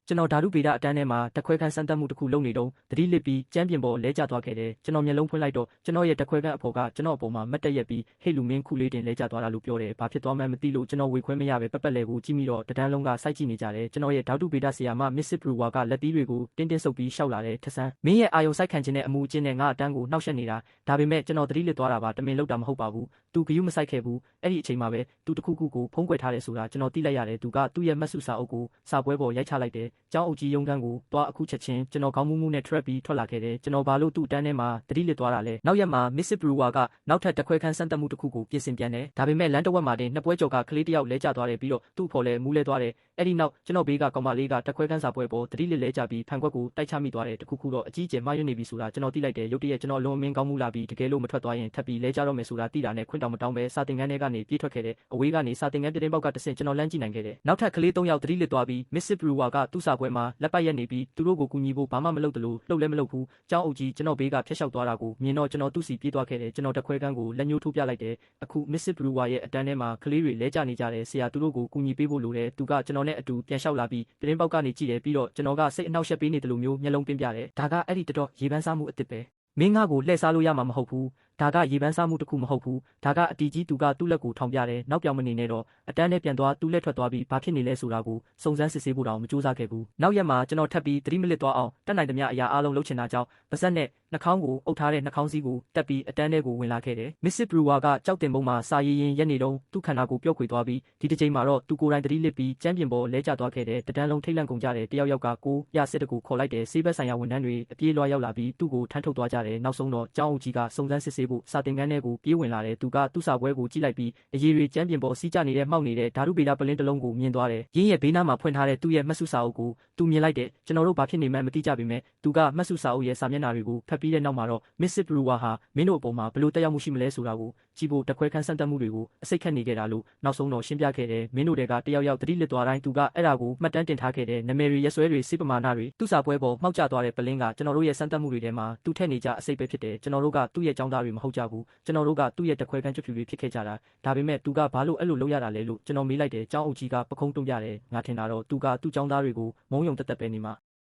ကျွန်တော်ဓာတုဗေဒအတန်းထဲမှာဓာတ်ခွဲခန်းစမ်းသပ်မှုတစ်ခုလုပ်နေတုန်းသတိလစ်ပြီးကျမ်းပြင်ပေါ်လဲကျသွားခဲ့တယ်ကျွန်တော်မျက်လုံးဖွင့်လိုက်တော့ကျွန်တော်ရဲ့ဓာတ်ခွဲခန်းအဖော်ကကျွန်တော်အပေါ်မှာမတ်တက်ရက်ပြီးဟေ့လူမင်းခုလေးတင်လဲကျသွားတာလို့ပြောတယ်ဘာဖြစ်သွားမှန်းမသိလို့ကျွန်တော်ဝေခွဲမရပဲပက်ပက်လဲကိုကြည့်မိတော့တန်းလုံးကစိုက်ကြည့်နေကြတယ်ကျွန်တော်ရဲ့ဓာတုဗေဒဆရာမမစ်စစ်ဘရူဝါကလက်သီးတွေကိုတင်းဆုပ်ပြီးရှောက်လာတယ်ထဆန်းမင်းရဲ့အာယုံစိုက်ခံခြင်းနဲ့အမှုအကျင့်နဲ့ငါအတန်းကိုနှောက်ယှက်နေတာဒါပေမဲ့ကျွန်တော်သတိလစ်သွားတာပါတမင်လောက်တာမဟုတ်ပါဘူးသူဂယုမစိုက်ခဲ့ဘူးအဲ့ဒီအချိန်မှာပဲသူတခုခုကိုဖုံးကွယ်ထားတယ်ဆိုတာကျွန်တော်သိလိုက်ရတယ်သူကသူ့ရဲ့မတ်စုစာအုပ်ကိုစာပွဲပေါ်ရိုက်ချလိုက်တယ်ကျောင်းအုပ်ကြီးရုံးခန်းကိုတွားအခုချက်ချင်းကျွန်တော်ခေါင်းမူးမူးနဲ့ trap ပြီးထွက်လာခဲ့တယ်ကျွန်တော်ဘာလို့သူ့တန်းထဲမှာသတိလစ်သွားတာလဲနောက်ရက်မှာမစ်စစ်ဘရူဝါကနောက်ထပ်တခွဲခန်းစမ်းသပ်မှုတစ်ခုကိုပြင်ဆင်ပြန်တယ်ဒါပေမဲ့လမ်းတစ်ဝက်မှာတင်နှစ်ပွဲကျော်ကကလေးတစ်ယောက်လဲကျသွားတယ်ပြီးတော့သူ့ဖော်လဲမူးလဲသွားတယ်အဲ့ဒီနောက်ကျွန်တော်ဘေးကကောင်မလေးကတခွဲခန်းစာပွဲပေါ်သတိလစ်လဲကျပြီးဖန်ခွက်ကိုတိုက်ချမိသွားတယ်တခုခုတော့အကြီးကျယ်မှားယွင်းနေပြီဆိုတာကျွန်တော်သိလိုက်တယ်ရုတ်တရက်ကျွန်တော်လွန်အမင်းကောင်းမှုလာပြီးတကယ်လို့မထွက်သွားရင်ထပ်ပြီးလဲကျတော့မယ်ဆိုတာသိတာနဲ့ခွင့်တောင်မတောင်းပဲစာတင်ခန်းထဲကနေပြေးထွက်ခဲ့တယ်အဝေးကနေစာတင်ခန်းပြတင်းပေါက်ကတဆင့်ကျွန်တော်လမ်းကြည့်နိုင်ခဲ့တယ်နောက်ထပ်ကလေး၃ယောက်သတိလစ်သွားပြီးမစ်စစ်ဘရူဝါကသူ့စာပွဲမှာလက်ပတ်ရက်နေပြီးသူတို့ကိုကူညီဖို့ဘာမှမလုပ်တယ်လို့လှုပ်လဲမလုပ်ဘူးကျောင်းအုပ်ကြီးကျွန်တော်ဘေးကဖျက်လျှောက်သွားတာကိုမြင်တော့ကျွန်တော်သူ့စီပြေးသွားခဲ့တယ်ကျွန်တော်တခွဲခန်းကိုလက်ညှိုးထိုးပြလိုက်တယ်အခုမစ်စစ်ဘရူဝါရဲ့အတန်းထဲမှာကလေးတွေလဲကျနေကြတယ်ဆရာသူတို့ကိုကူညီပေးဖို့လိုတယ်သူကကျွန်တော်နဲ့အတူပြန်လျှောက်လာပြီးပြတင်းပေါက်ကနေကြည့်တယ်ပြီးတော့ကျွန်တော်ကစိတ်အနှောက်အယှက်ပေးနေတယ်လို့မျိုးမျက်လုံးပင်းပြတယ်ဒါကအဲ့ဒီတော်ရေပန်းစားမှုအစ်စ်ပဲမင်းငါ့ကိုလှည့်စားလို့ရမှာမဟုတ်ဘူးဒါကရေပန်းစားမှုတစ်ခုမဟုတ်ဘူးဒါကအတီကြီးသူကသူ့လက်ကိုထောင်ပြတယ်နောက်ပြောင်မနေနဲ့တော့အတန်းနဲ့ပြန်သွားသူ့လက်ထွက်သွားပြီးဘာဖြစ်နေလဲဆိုတာကိုစုံစမ်းစစ်ဆေးဖို့တောင်မကြိုးစားခဲ့ဘူးနောက်ရက်မှာကျွန်တော်ထပ်ပြီးသတိမလစ်သွားအောင်တက်နိုင်သမျှအရာအလုံးလုပ်ချင်တာကြောင့်ပါဇက်နဲ့နှာခေါင်းကိုအုပ်ထားတဲ့နှာခေါင်းစည်းကိုတက်ပြီးအတန်းထဲကိုဝင်လာခဲ့တယ်မစ်စစ်ဘရူဝါကကြောက်တင်ပုံးမှာစာရည်ရင်ရက်နေတော့သူ့ခန္ဓာကိုပျော့ခွေသွားပြီးဒီတစ်ချိန်မှာတော့သူကိုယ်တိုင်သတိလစ်ပြီးကျမ်းပြင်ပေါ်လဲကျသွားခဲ့တယ်တန်းလုံးထိတ်လန့်ကုန်ကြတယ်တယောက်ယောက်ကကိုရစစ်တကူခေါ်လိုက်တယ်ဆေးဘက်ဆိုင်ရာဝန်ထမ်းတွေအပြေးလွှားရောက်လာပြီးသူ့ကိုထမ်းထုတ်သွားကြတယ်နောက်ဆုံးတော့ကျောင်းအုပ်ကြီးကစုံစမ်းစစ်ဆေးဖို့စာတင်ခန်းထဲကိုပြေးဝင်လာတယ်သူကသူ့စာပွဲကိုကြည့်လိုက်ပြီးအရေးတွေကျမ်းပြင်ပေါ်စီးကျနေတဲ့မှောက်နေတဲ့ဓာတုဗေဒပလင်းတစ်လုံးကိုမြင်သွားတယ်ရင်းရဲ့ဘေးနားမှာဖွင့်ထားတဲ့သူ့ရဲ့မှတ်စုစာအုပ်ကိုသူမြင်လိုက်တယ်ကျွန်တော်တို့ဘာဖြစ်နေမှန်းမသိကြပေမဲ့သူကမှတ်စုစာအုပ်ရဲ့စာမျက်နှာတွေကိုဖတ်ပြီးတဲ့နောက်မှာတော့မစ်စစ်ဘရူဝါဟာမင်းတို့အပေါ်မှာဘယ်လိုတက်ရောက်မှုရှိမလဲဆိုတာကိုကြည့်ဖို့တခွဲခန်းစမ်းသပ်မှုတွေကိုအစိတ်ခတ်နေခဲ့တာလို့နောက်ဆုံးတော့ရှင်းပြခဲ့တယ်မင်းတို့တွေကတယောက်ယောက်သတိလစ်သွားတိုင်းသူကအဲ့ဒါကိုမှတ်တမ်းတင်ထားခဲ့တယ်နာမည်တွေရက်စွဲတွေစိပမာဏတွေသူ့စာပွဲပေါ်မှောက်ကျသွားတဲ့ပလင်းကကျွန်တော်တို့ရဲ့စမ်းသပ်မှုတွေထဲမှာသူ့ထက်နေကြအစိတ်ပဲဖြစ်တယ်ကျွန်တော်တို့ကသူ့ရဲ့ចောင်းသားတွေမဟုတ်ကြဘူးကျွန်တော်တို့ကသူ့ရဲ့တခွဲခန်းကျွတ်ဖြူတွေဖြစ်ခဲ့ကြတာဒါပေမဲ့သူကဘာလို့အဲ့လိုလုပ်ရတာလဲလို့ကျွန်တော်မေးလိုက်တယ်ကျောင်းအုပ်ကြီးကပခုံးတွန်းပြတယ်ငါထင်တာတော့သူကသူ့ចောင်းသားတွေကိုမုံယုံတက်တက်ပဲနေမှာ